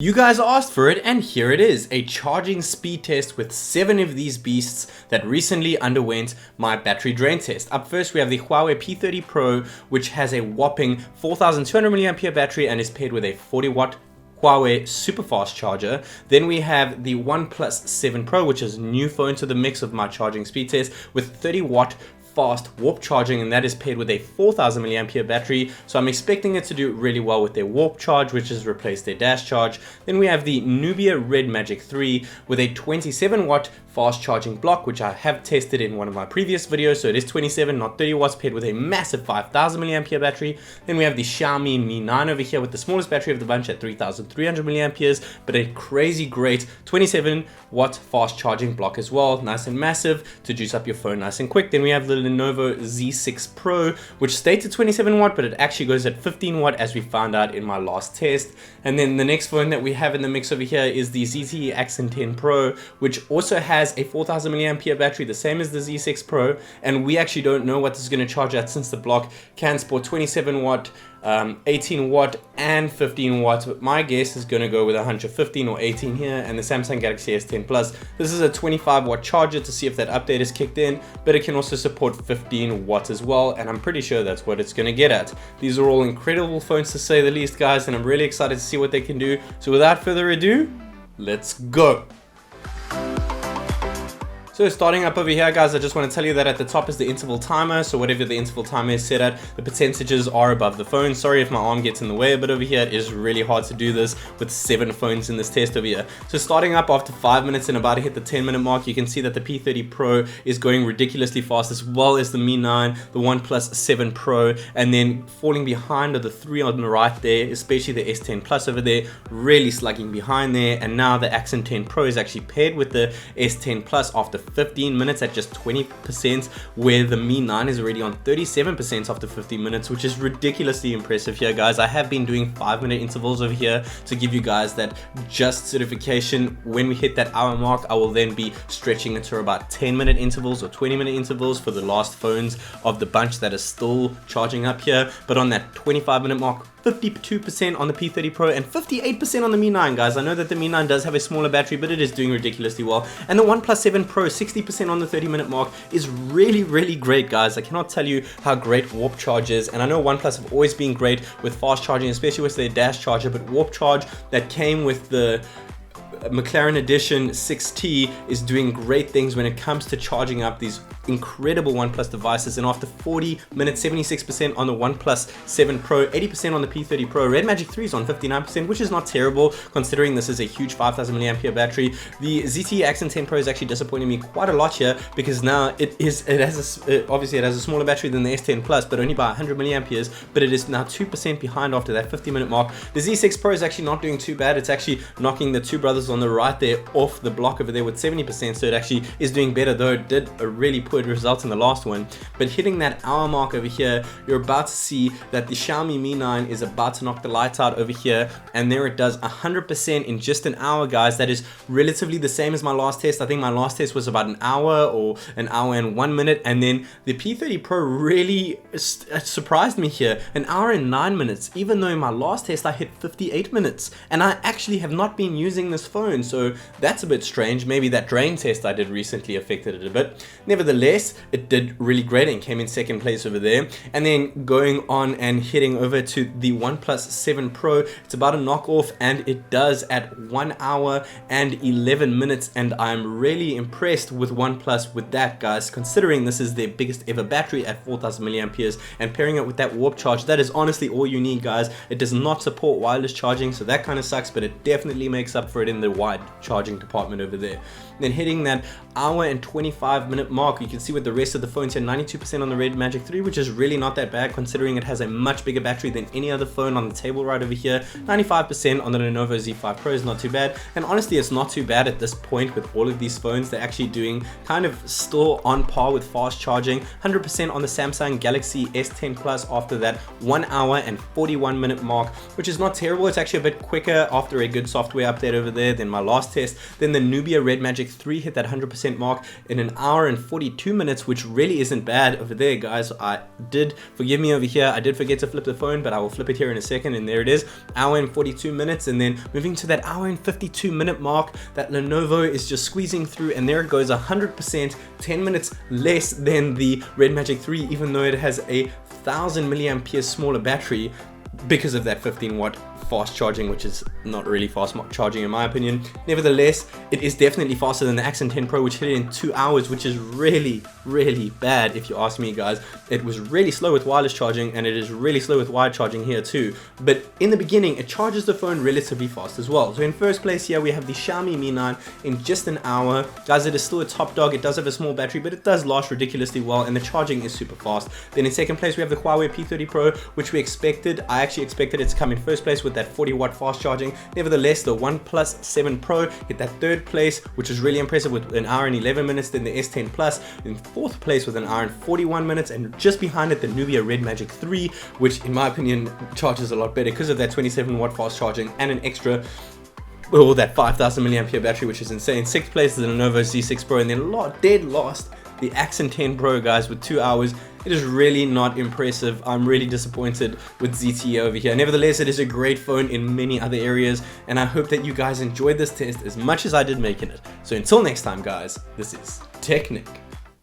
You guys asked for it, and here it is, a charging speed test with 7 of these beasts that recently underwent my battery drain test. Up first, we have the Huawei P30 Pro, which has a whopping 4,200 mAh battery and is paired with a 40-watt Huawei super fast charger. Then we have the OnePlus 7 Pro, which is a new phone to the mix of my charging speed test with 30-watt fast warp charging, and that is paired with a 4,000 mAh battery, so I'm expecting it to do really well with their warp charge, which has replaced their dash charge. Then we have the Nubia Red Magic 3 with a 27-watt fast charging block, which I have tested in one of my previous videos, so it is 27, not 30 watts, paired with a massive 5,000 mAh battery. Then we have the Xiaomi Mi 9 over here with the smallest battery of the bunch at 3,300 mAh, but a crazy great 27-watt fast charging block as well, nice and massive to juice up your phone nice and quick. Then we have the Lenovo Z6 Pro, which states at 27 watt, but it actually goes at 15 watt as we found out in my last test. And then the next phone that we have in the mix over here is the ZTE Axon 10 Pro, which also has a 4,000 mAh battery, the same as the Z6 Pro, and we actually don't know what this is going to charge at since the block can support 27 watt, 18 watt and 15 watts, but my guess is going to go with 115 or 18 here. And the Samsung Galaxy S10 Plus, this is a 25 watt charger to see if that update is kicked in, but it can also support 15 watts as well, and I'm pretty sure that's what it's going to get at. These are all incredible phones to say the least, guys, and I'm really excited to see what they can do. So without further ado, let's go. So starting up over here, guys, I just want to tell you that at the top is the interval timer. So whatever the interval timer is set at, the percentages are above the phone. Sorry if my arm gets in the way a bit over here. It is really hard to do this with 7 phones in this test over here. So starting up after 5 minutes and about to hit the 10-minute mark, you can see that the P30 Pro is going ridiculously fast, as well as the Mi 9, the OnePlus 7 Pro, and then falling behind are the 3 on the right there, especially the S10 Plus over there, really slugging behind there. And now the Axon 10 Pro is actually paired with the S10 Plus after 15 minutes at just 20%, where the Mi 9 is already on 37% after 15 minutes, which is ridiculously impressive here, guys. I have been doing 5-minute intervals over here to give you guys that just certification. When we hit that hour mark, I will then be stretching it to about 10-minute intervals or 20-minute intervals for the last phones of the bunch that are still charging up here. But on that 25-minute mark, 52% on the P30 Pro and 58% on the Mi 9, guys. I know that the Mi 9 does have a smaller battery, but it is doing ridiculously well. And the OnePlus 7 Pro, 60% on the 30-minute mark is really, really great, guys. I cannot tell you how great warp charge is. And I know OnePlus have always been great with fast charging, especially with their dash charger, but warp charge that came with the McLaren Edition 6T is doing great things when it comes to charging up these incredible OnePlus devices. And after 40 minutes, 76% on the OnePlus 7 Pro, 80% on the P30 Pro. Red Magic 3 is on 59%, which is not terrible considering this is a huge 5,000 mAh battery. The ZTE Axon 10 Pro is actually disappointing me quite a lot here, because now obviously it has a smaller battery than the S10 Plus, but only by 100 mAh, but it is now 2% behind after that 50-minute mark. The Z6 Pro is actually not doing too bad. It's actually knocking the 2 brothers on the right there off the block over there with 70%, so it actually is doing better, though it did a really poor result in the last one. But hitting that hour mark over here, you're about to see that the Xiaomi Mi 9 is about to knock the lights out over here, and there it does 100% in just an hour, guys. That is relatively the same as my last test. I think my last test was about an hour or an hour and 1 minute, and then the P30 Pro really surprised me here, an hour and 9 minutes, even though in my last test I hit 58 minutes, and I actually have not been using this phone, so that's a bit strange. Maybe that drain test I did recently affected it a bit. Nevertheless, it did really great and came in 2nd place over there. And then going on and heading over to the OnePlus 7 Pro, it's about a knockoff, and it does at 1 hour and 11 minutes, and I'm really impressed with OnePlus with that, guys, considering this is their biggest ever battery at 4,000 mAh, and pairing it with that warp charge, that is honestly all you need, guys. It does not support wireless charging, so that kind of sucks, but it definitely makes up for it in the wide charging department over there. Then hitting that hour and 25-minute mark, you can see with the rest of the phones here, 92% on the Red Magic 3, which is really not that bad considering it has a much bigger battery than any other phone on the table right over here. 95% on the Lenovo Z5 Pro is not too bad, and honestly it's not too bad at this point with all of these phones. They're actually doing kind of still on par with fast charging. 100% on the Samsung Galaxy S10 Plus after that 1 hour and 41-minute mark, which is not terrible. It's actually a bit quicker after a good software update over there. there, then my last test, then the Nubia Red Magic 3 hit that 100% mark in an hour and 42 minutes, which really isn't bad over there, guys. Forgive me over here, I did forget to flip the phone, but I will flip it here in a second, and there it is, hour and 42 minutes, and then moving to that hour and 52 minute mark, that Lenovo is just squeezing through, and there it goes, 100%, 10 minutes less than the Red Magic 3, even though it has a 1000 milliampere smaller battery because of that 15-watt fast charging, which is not really fast charging in my opinion. Nevertheless, it is definitely faster than the Axon 10 Pro, which hit it in 2 hours, which is really bad if you ask me, guys. It was really slow with wireless charging, and it is really slow with wired charging here too, but in the beginning it charges the phone relatively fast as well. So in first place here we have the Xiaomi Mi 9 in just an hour. Guys, it is still a top dog. It does have a small battery, but it does last ridiculously well, and the charging is super fast. Then in second place we have the Huawei P30 Pro, which we expected. I actually expected it to come in first place with that 40-watt fast charging. Nevertheless, the OnePlus 7 Pro hit that third place, which is really impressive with an hour and 11 minutes. Then the S10 Plus in fourth place with an hour and 41 minutes, and just behind it the Nubia Red Magic 3, which in my opinion charges a lot better because of that 27-watt fast charging and an extra that 5000 milliampere battery, which is insane. Sixth place is the Lenovo Z6 Pro, and then dead last the Axon 10 Pro, guys, with 2 hours. It is really not impressive. I'm really disappointed with ZTE over here. Nevertheless, it is a great phone in many other areas, and I hope that you guys enjoyed this test as much as I did making it. So until next time, guys, this is TechNick.